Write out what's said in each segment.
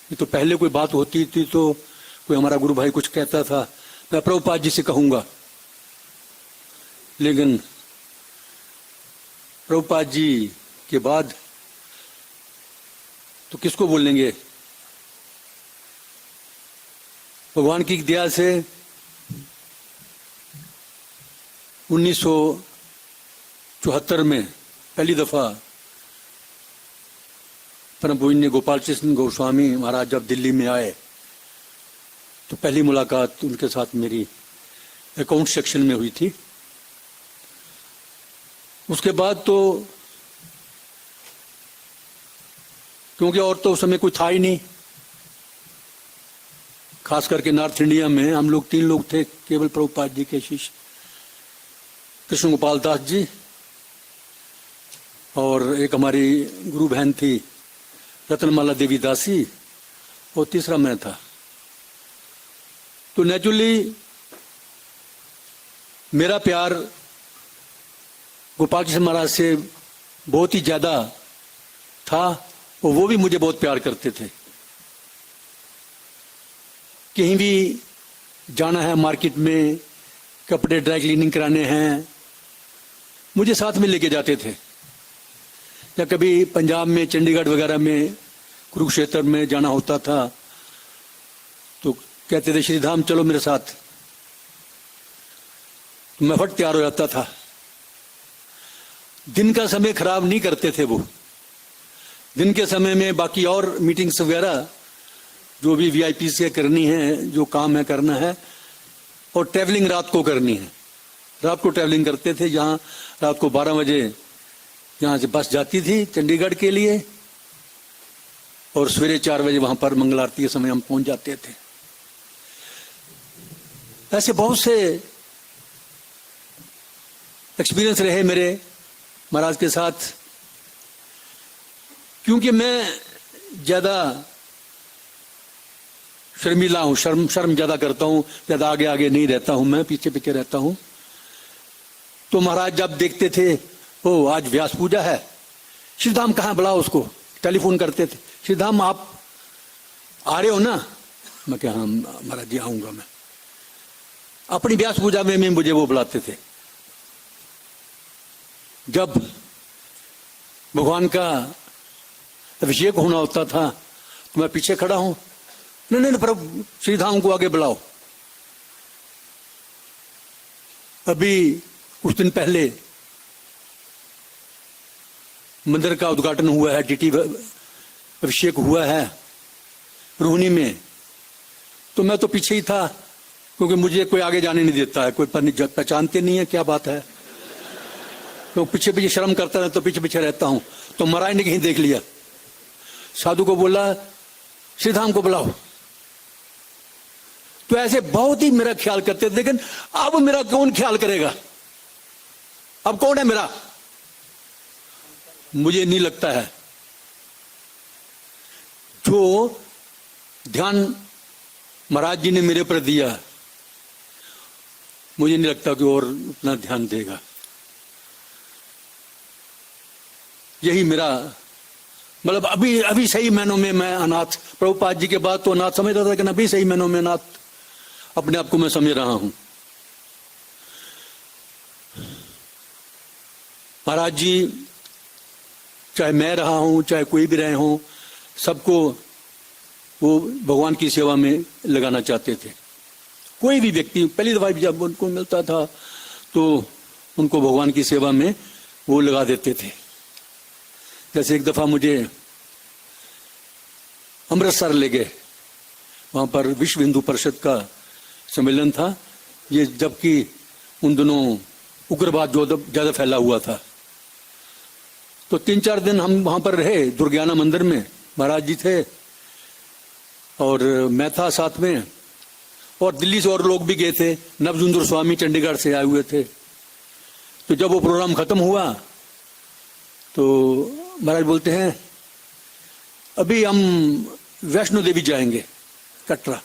ये तो पहले कोई बात होती थी तो कोई हमारा गुरु भाई कुछ कहता था, मैं प्रभुपाद जी से कहूंगा, लेकिन प्रभुपाद जी के बाद तो किसको बोलेंगे। भगवान की दया से 1974 में पहली दफा परम पूज्य गोपाल कृष्ण गोस्वामी महाराज जब दिल्ली में आए तो पहली मुलाकात उनके साथ मेरी अकाउंट सेक्शन में हुई थी। उसके बाद तो क्योंकि और तो उस समय कोई था ही नहीं, खास करके नॉर्थ इंडिया में हम लोग 3 लोग थे केवल प्रभुपाद जी के शिष्य, कृष्ण गोपाल दास जी और एक हमारी गुरु बहन थी रत्नमाला देवी दासी और तीसरा मैं था। तो नेचुरली मेरा प्यार गोपाल कृष्ण महाराज से बहुत ही ज्यादा था और वो भी मुझे बहुत प्यार करते थे। कहीं भी जाना है मार्केट में, कपड़े ड्राई क्लीनिंग कराने हैं, मुझे साथ में लेके जाते थे। या कभी पंजाब में चंडीगढ़ वगैरह में कुरुक्षेत्र में जाना होता था तो कहते थे श्रीधाम चलो मेरे साथ, तो मैं फट तैयार हो जाता था। दिन का समय खराब नहीं करते थे वो। दिन के समय में बाकी और मीटिंग्स वगैरह जो भी वीआईपी से करनी है, जो काम है करना है, और ट्रैवलिंग रात को करनी है। रात को ट्रैवलिंग करते थे, जहाँ रात को 12 बजे यहाँ से बस जाती थी चंडीगढ़ के लिए और सवेरे 4 बजे वहां पर मंगल आरती के समय हम पहुंच जाते थे। ऐसे बहुत से एक्सपीरियंस रहे मेरे महाराज के साथ। क्योंकि मैं ज्यादा शर्मीला हूं, शर्म ज्यादा करता हूं, ज्यादा आगे आगे नहीं रहता हूं, मैं पीछे पीछे रहता हूं। तो महाराज जब देखते थे ओ आज व्यास पूजा है, श्रीधाम कहाँ, बुलाओ उसको, टेलीफोन करते थे, श्रीधाम आप आ रहे हो ना। मैं क्या, हाँ महाराज जी आऊंगा मैं। अपनी व्यास पूजा में मुझे वो बुलाते थे। जब भगवान का अभिषेक होना होता था तो मैं पीछे खड़ा हूं, नहीं प्रभु श्रीधाम को आगे बुलाओ। अभी कुछ दिन पहले मंदिर का उद्घाटन हुआ है, टीटी अभिषेक हुआ है रोहिणी में, तो मैं तो पीछे ही था क्योंकि मुझे कोई आगे जाने नहीं देता है, कोई पहचानते नहीं है क्या बात है, तो पीछे पीछे शर्म करता है तो पीछे पीछे रहता हूं। तो महाराज ने कहीं देख लिया, साधु को बोला श्रीधाम को बुलाओ। तो ऐसे बहुत ही मेरा ख्याल करते थे, लेकिन अब मेरा कौन ख्याल करेगा, अब कौन है मेरा, मुझे नहीं लगता है। जो ध्यान महाराज जी ने मेरे पर दिया, मुझे नहीं लगता कि और उतना ध्यान देगा। यही मेरा मतलब अभी सही मायनों में मैं अनाथ, प्रभुपाद जी के बाद तो अनाथ समझता था, लेकिन अभी सही मायनों में अनाथ अपने आप को मैं समझ रहा हूं। महाराज जी चाहे मैं रहा हूं चाहे कोई भी रहे हों, सबको वो भगवान की सेवा में लगाना चाहते थे। कोई भी व्यक्ति पहली दफा जब उनको मिलता था तो उनको भगवान की सेवा में वो लगा देते थे। जैसे एक दफा मुझे अमृतसर ले गए, वहां पर विश्व हिंदू परिषद का सम्मेलन था, ये जबकि उन दिनों उग्रवाद जो ज्यादा फैला हुआ था। तो 3-4 दिन हम वहां पर रहे, दुर्ज्ञाना मंदिर में महाराज जी थे और मैं था साथ में, और दिल्ली से और लोग भी गए थे, नवजुंदर स्वामी चंडीगढ़ से आए हुए थे। तो जब वो प्रोग्राम खत्म हुआ तो महाराज बोलते हैं अभी हम वैष्णो देवी जाएंगे कटरा।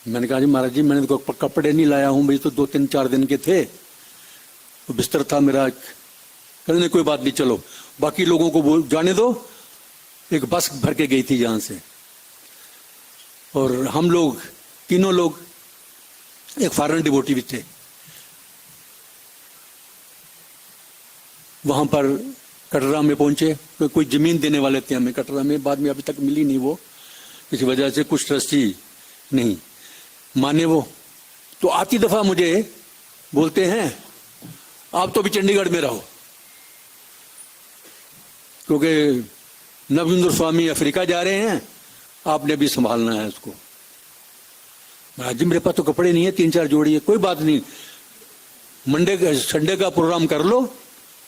मैंने कहा जी महाराज जी मैंने तो कपड़े नहीं लाया हूं, भाई तो 2-3-4 दिन के थे, तो बिस्तर था मेरा। कहने कोई बात नहीं, चलो बाकी लोगों को जाने दो, एक बस भर के गई थी यहाँ से, और हम लोग तीनों लोग एक फॉरेन डिवोटी भी थे। वहां पर कटरा में पहुंचे, तो कोई जमीन देने वाले थे हमें कटरा में, बाद में अभी तक मिली नहीं, वो किसी वजह से कुछ ट्रस्टी नहीं माने वो। तो आती दफा मुझे बोलते हैं आप तो अभी चंडीगढ़ में रहो, क्योंकि नवजुंदर स्वामी अफ्रीका जा रहे हैं, आपने भी संभालना है उसको। महाराज जी मेरे पास तो कपड़े नहीं है, 3-4 जोड़ी है। कोई बात नहीं, संडे का प्रोग्राम कर लो,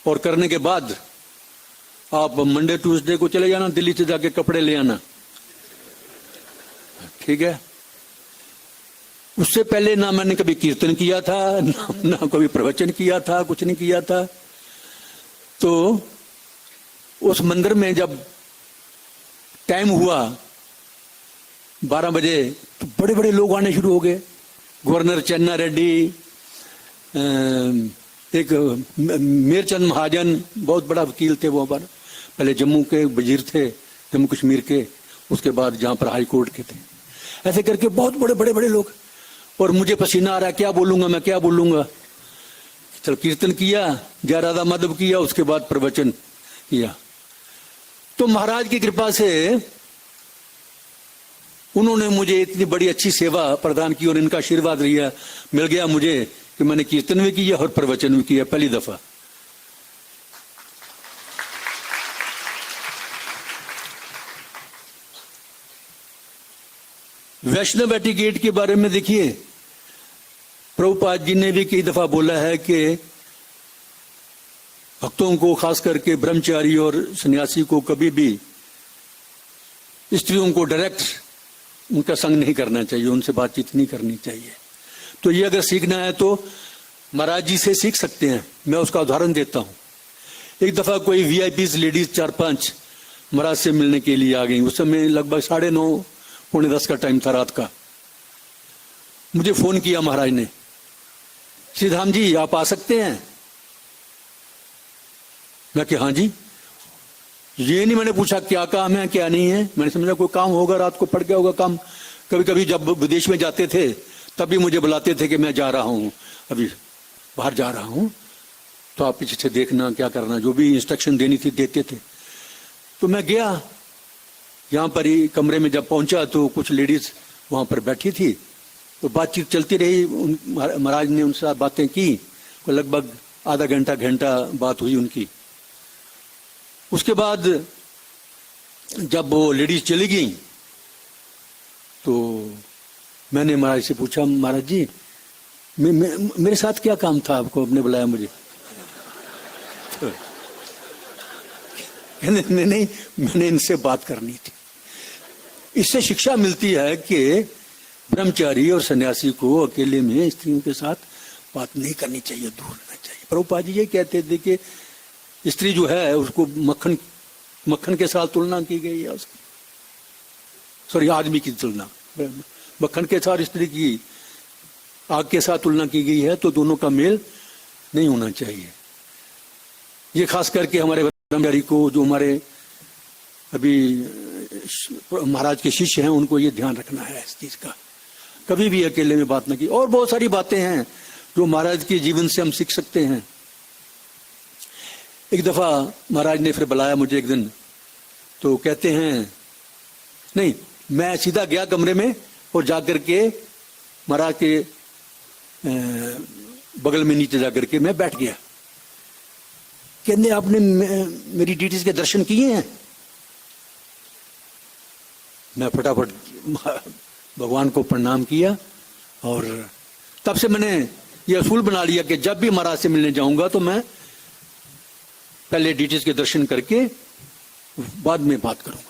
और करने के बाद आप मंडे ट्यूसडे को चले जाना, दिल्ली से जाके कपड़े ले आना। ठीक है। उससे पहले ना मैंने कभी कीर्तन किया था, ना कभी प्रवचन किया था, कुछ नहीं किया था। तो उस मंदिर में जब टाइम हुआ 12 बजे, तो बड़े बड़े लोग आने शुरू हो गए। गवर्नर चन्ना रेड्डी, एक मीरचंद महाजन, बहुत बड़ा वकील थे वो, पर पहले जम्मू के वजीर थे, जम्मू कश्मीर के, उसके बाद जहाँ पर हाई कोर्ट के थे। ऐसे करके बहुत बड़े बड़े लोग, और मुझे पसीना आ रहा है, क्या बोलूंगा मैं, क्या बोलूंगा। चल कीर्तन किया, जय राधा माधव किया, उसके बाद प्रवचन किया। तो महाराज की कृपा से उन्होंने मुझे इतनी बड़ी अच्छी सेवा प्रदान की, और इनका आशीर्वाद लिया, मिल गया मुझे कि मैंने कीर्तन भी किया और प्रवचन भी किया पहली दफा। वैष्णव एटिकेट के बारे में देखिए, प्रभुपाद जी ने भी कई दफा बोला है कि भक्तों को, खास करके ब्रह्मचारी और सन्यासी को, कभी भी स्त्रियों को डायरेक्ट उनका संग नहीं करना चाहिए, उनसे बातचीत नहीं करनी चाहिए। तो ये अगर सीखना है तो महाराज जी से सीख सकते हैं। मैं उसका उदाहरण देता हूं। एक दफा कोई वीआईपीज लेडीज 4-5 महाराज से मिलने के लिए आ गई। उस समय लगभग 9:30 पौने 10 का टाइम था, रात का। मुझे फोन किया महाराज ने, श्रीधाम जी आप आ सकते हैं? मैं कि हाँ जी। ये नहीं मैंने पूछा क्या काम है क्या नहीं है, मैंने समझा कोई काम होगा, रात को पड़ गया होगा काम। कभी कभी जब विदेश में जाते थे तभी मुझे बुलाते थे कि मैं जा रहा हूँ, अभी बाहर जा रहा हूँ, तो आप पीछे से देखना क्या करना, जो भी इंस्ट्रक्शन देनी थी देते थे। तो मैं गया, यहाँ पर ही कमरे में जब पहुंचा तो कुछ लेडीज वहां पर बैठी थी, तो बातचीत चलती रही। महाराज ने उनसे बातें की, लगभग आधा घंटा बात हुई उनकी। उसके बाद जब वो लेडीज चली गई तो मैंने महाराज से पूछा, महाराज जी मेरे साथ क्या काम था, आपको आपने बुलाया मुझे? तो नहीं, मैंने इनसे बात करनी थी। इससे शिक्षा मिलती है कि ब्रह्मचारी और सन्यासी को अकेले में स्त्रियों के साथ बात नहीं करनी चाहिए, दूर रहना चाहिए। प्रभुपाद जी ये कहते थे कि स्त्री जो है उसको मक्खन के साथ तुलना की गई है, उसकी सॉरी आदमी की तुलना मक्खन के साथ स्त्री की आग के साथ तुलना की गई है, तो दोनों का मेल नहीं होना चाहिए। ये खास करके हमारे ब्रह्मचारी को, जो हमारे अभी महाराज के शिष्य हैं, उनको ये ध्यान रखना है इस चीज का, कभी भी अकेले में बात ना की। और बहुत सारी बातें हैं जो महाराज के जीवन से हम सीख सकते हैं। एक दफा महाराज ने फिर बुलाया मुझे एक दिन, तो कहते हैं, नहीं मैं सीधा गया कमरे में और जाकर के महाराज के बगल में नीचे जाकर के मैं बैठ गया। कहते आपने मेरी ड्यूटीज के दर्शन किए हैं? मैं फटाफट भगवान को प्रणाम किया, और तब से मैंने ये असूल बना लिया कि जब भी महाराज से मिलने जाऊंगा तो मैं पहले ड्यूटीज के दर्शन करके बाद में बात करूंगा।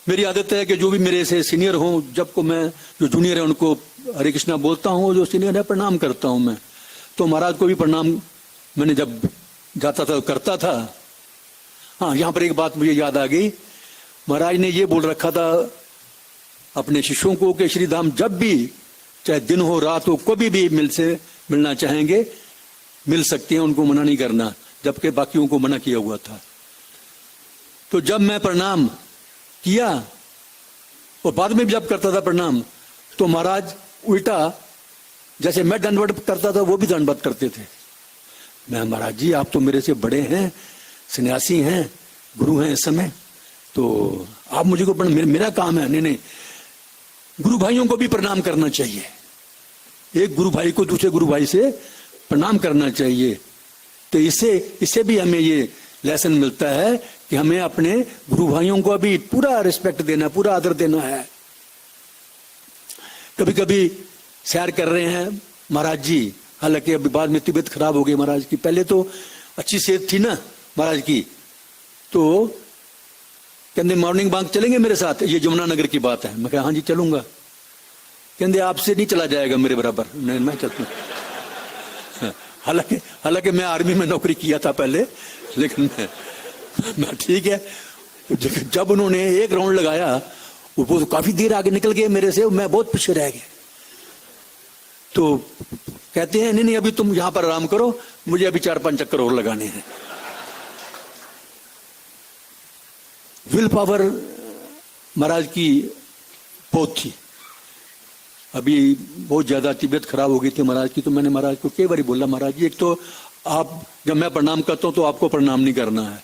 मेरी आदत है कि जो भी मेरे से सीनियर हो, जब को मैं जो जूनियर है उनको हरे कृष्णा बोलता हूँ, जो सीनियर है प्रणाम करता हूँ मैं। तो महाराज को भी प्रणाम मैंने जब जाता था करता था। हाँ, यहाँ पर एक बात मुझे याद आ गई। महाराज ने ये बोल रखा था अपने शिष्यों को कि श्रीधाम जब भी, चाहे दिन हो रात हो, कभी भी मिलना चाहेंगे मिल सकते हैं, उनको मना नहीं करना, जबकि बाकियों को मना किया हुआ था। तो जब मैं प्रणाम किया और बाद में भी जब करता था प्रणाम, तो महाराज उल्टा जैसे मैं दंडवत करता था वो भी दंडवत करते थे। मैं, महाराज जी आप तो मेरे से बड़े हैं, सन्यासी हैं, गुरु हैं इस समय, तो आप मुझे को मेरा काम है। नहीं, गुरु भाइयों को भी प्रणाम करना चाहिए, एक गुरु भाई को दूसरे गुरु भाई से प्रणाम करना चाहिए। तो इससे भी हमें ये लेसन मिलता है कि हमें अपने गुरु भाइयों को भी पूरा रिस्पेक्ट देना, पूरा आदर देना है। कभी कभी सैर कर रहे हैं महाराज जी, हालांकि अभी बाद में तबीयत खराब हो गई महाराज की, पहले तो अच्छी सेहत थी ना महाराज की, तो कहते मॉर्निंग वॉक चलेंगे मेरे साथ, ये यमुनानगर की बात है। मैं कहा हाँ जी चलूंगा। कहते आपसे नहीं चला जाएगा मेरे बराबर। नहीं, मैं चलता हूँ। हालांकि मैं आर्मी में नौकरी किया था पहले, लेकिन मैं ठीक है। जब उन्होंने एक राउंड लगाया वो तो काफी देर आगे निकल गए मेरे से, मैं बहुत पीछे रह गया। तो कहते हैं नहीं अभी तुम यहां पर आराम करो, मुझे अभी 4-5 चक्कर और लगाने हैं। विल पावर महाराज की बहुत थी। अभी बहुत ज्यादा तबीयत खराब हो गई थी महाराज की, तो मैंने महाराज को कई बार बोला, महाराज जी एक तो आप जब मैं प्रणाम करता हूं तो आपको प्रणाम नहीं करना है।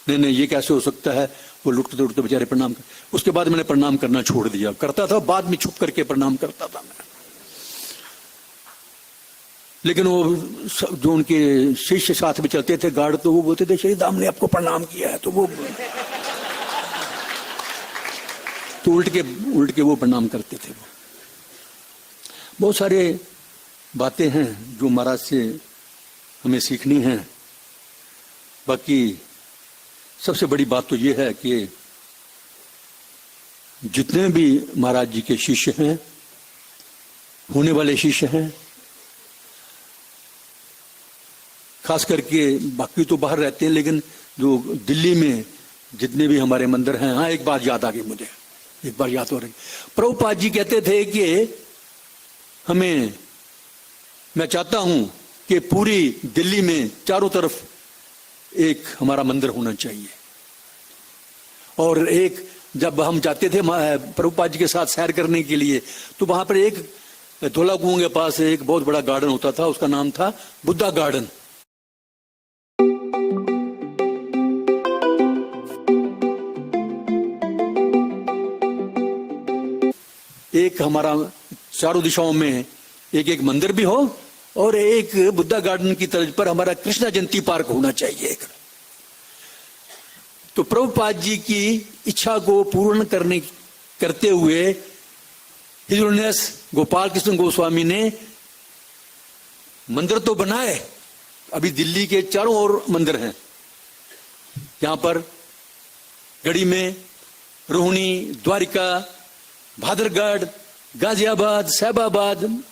नहीं ये कैसे हो सकता है, वो लुटते उठते बेचारे प्रणाम कर। उसके बाद मैंने प्रणाम करना छोड़ दिया, करता था बाद में छुप करके प्रणाम करता था मैं। लेकिन वो जो उनके शिष्य साथ में चलते थे गार्ड, तो वो बोलते थे श्री धाम ने आपको प्रणाम किया है, तो वो तो उल्ट के वो प्रणाम करते थे। वो बहुत सारे बातें हैं जो महाराज से हमें सीखनी है। बाकी सबसे बड़ी बात तो ये है कि जितने भी महाराज जी के शिष्य हैं, होने वाले शिष्य हैं, खास करके बाकी तो बाहर रहते हैं, लेकिन जो दिल्ली में जितने भी हमारे मंदिर हैं, हाँ एक बात याद आ गई मुझे, एक बार याद हो रही। प्रभुपाद जी कहते थे कि मैं चाहता हूं कि पूरी दिल्ली में चारों तरफ एक हमारा मंदिर होना चाहिए। और एक जब हम जाते थे प्रभुपाद जी के साथ सैर करने के लिए, तो वहां पर एक धोला कुआं के पास एक बहुत बड़ा गार्डन होता था, उसका नाम था बुद्धा गार्डन। एक हमारा चारों दिशाओं में एक मंदिर भी हो, और एक बुद्धा गार्डन की तर्ज पर हमारा कृष्णा जयंती पार्क होना चाहिए। तो प्रभुपाद जी की इच्छा को पूर्ण करते हुए हिज ऑनरेस गोपाल कृष्ण गोस्वामी ने मंदिर तो बनाए। अभी दिल्ली के चारों ओर मंदिर हैं, यहां पर गढ़ी में, रोहिणी, द्वारिका, भादरगढ़, गाजियाबाद, साहिबाबाद,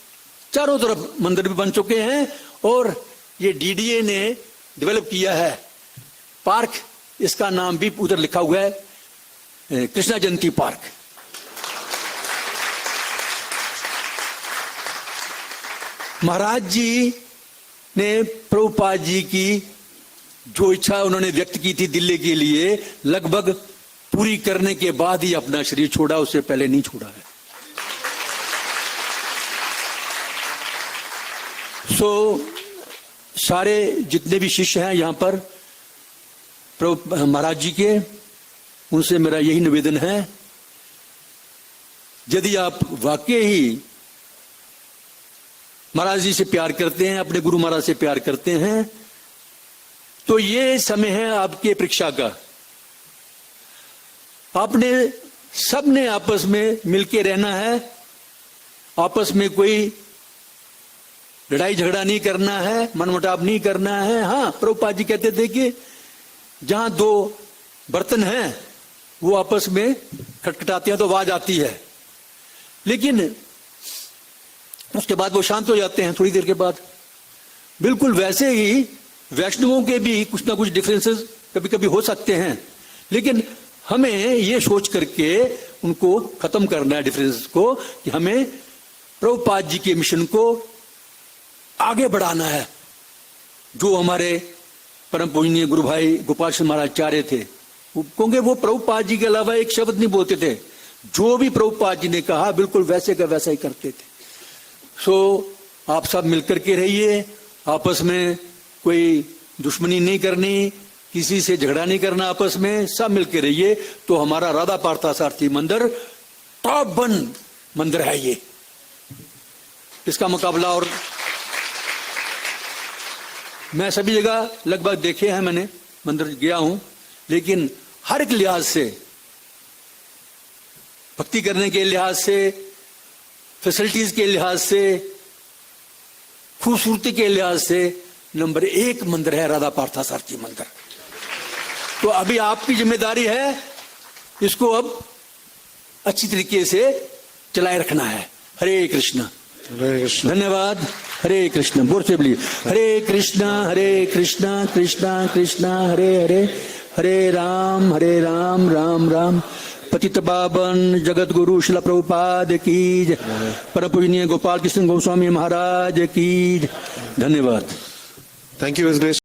चारों तरफ मंदिर भी बन चुके हैं। और ये डीडीए ने डेवलप किया है पार्क, इसका नाम भी उधर लिखा हुआ है कृष्णा जयंती पार्क। महाराज जी ने प्रभुपाद जी की जो इच्छा उन्होंने व्यक्त की थी दिल्ली के लिए, लगभग पूरी करने के बाद ही अपना शरीर छोड़ा, उससे पहले नहीं छोड़ा है। सारे जितने भी शिष्य हैं यहां पर प्रभु महाराज जी के, उनसे मेरा यही निवेदन है, यदि आप वाकई ही महाराज जी से प्यार करते हैं, अपने गुरु महाराज से प्यार करते हैं, तो ये समय है आपके परीक्षा का। आपने सबने आपस में मिलके रहना है, आपस में कोई लड़ाई झगड़ा नहीं करना है, मनमुटाव नहीं करना है। हाँ, प्रभुपाद जी कहते थे कि जहां दो बर्तन हैं वो आपस में खटखटाते हैं तो आवाज आती है, लेकिन उसके बाद वो शांत हो जाते हैं थोड़ी देर के बाद। बिल्कुल वैसे ही वैष्णवों के भी कुछ ना कुछ डिफरेंसेस कभी कभी हो सकते हैं, लेकिन हमें ये सोच करके उनको खत्म करना है डिफरेंसेस को, कि हमें प्रभुपाद जी के मिशन को आगे बढ़ाना है। जो हमारे परम पूजनीय गुरु भाई गोपाल महाराज चाह रहे थे, क्योंकि वो प्रभुपाद जी के अलावा एक शब्द नहीं बोलते थे, जो भी प्रभुपाद जी ने कहा बिल्कुल वैसे का वैसा ही करते थे। सो आप सब मिलकर के रहिए, आपस में कोई दुश्मनी नहीं करनी, किसी से झगड़ा नहीं करना, आपस में सब मिलकर रहिए। तो हमारा राधा पार्थसारथी मंदिर टॉप 1 मंदिर है ये, इसका मुकाबला। और मैं सभी जगह लगभग देखे हैं, मैंने मंदिर गया हूं, लेकिन हर एक लिहाज से, भक्ति करने के लिहाज से, फैसिलिटीज के लिहाज से, खूबसूरती के लिहाज से नंबर 1 मंदिर है राधा पार्थसारथी मंदिर। तो अभी आपकी जिम्मेदारी है इसको अब अच्छी तरीके से चलाए रखना है। हरे कृष्ण। धन्यवाद। हरे कृष्ण। बोल से बोलिए हरे कृष्णा कृष्णा कृष्णा हरे हरे, हरे राम राम राम। पतित पावन जगत गुरु शिला प्रभुपाद की जय, परम पूजनीय गोपाल कृष्ण गोस्वामी महाराज की जय। धन्यवाद। Thank you, His Grace.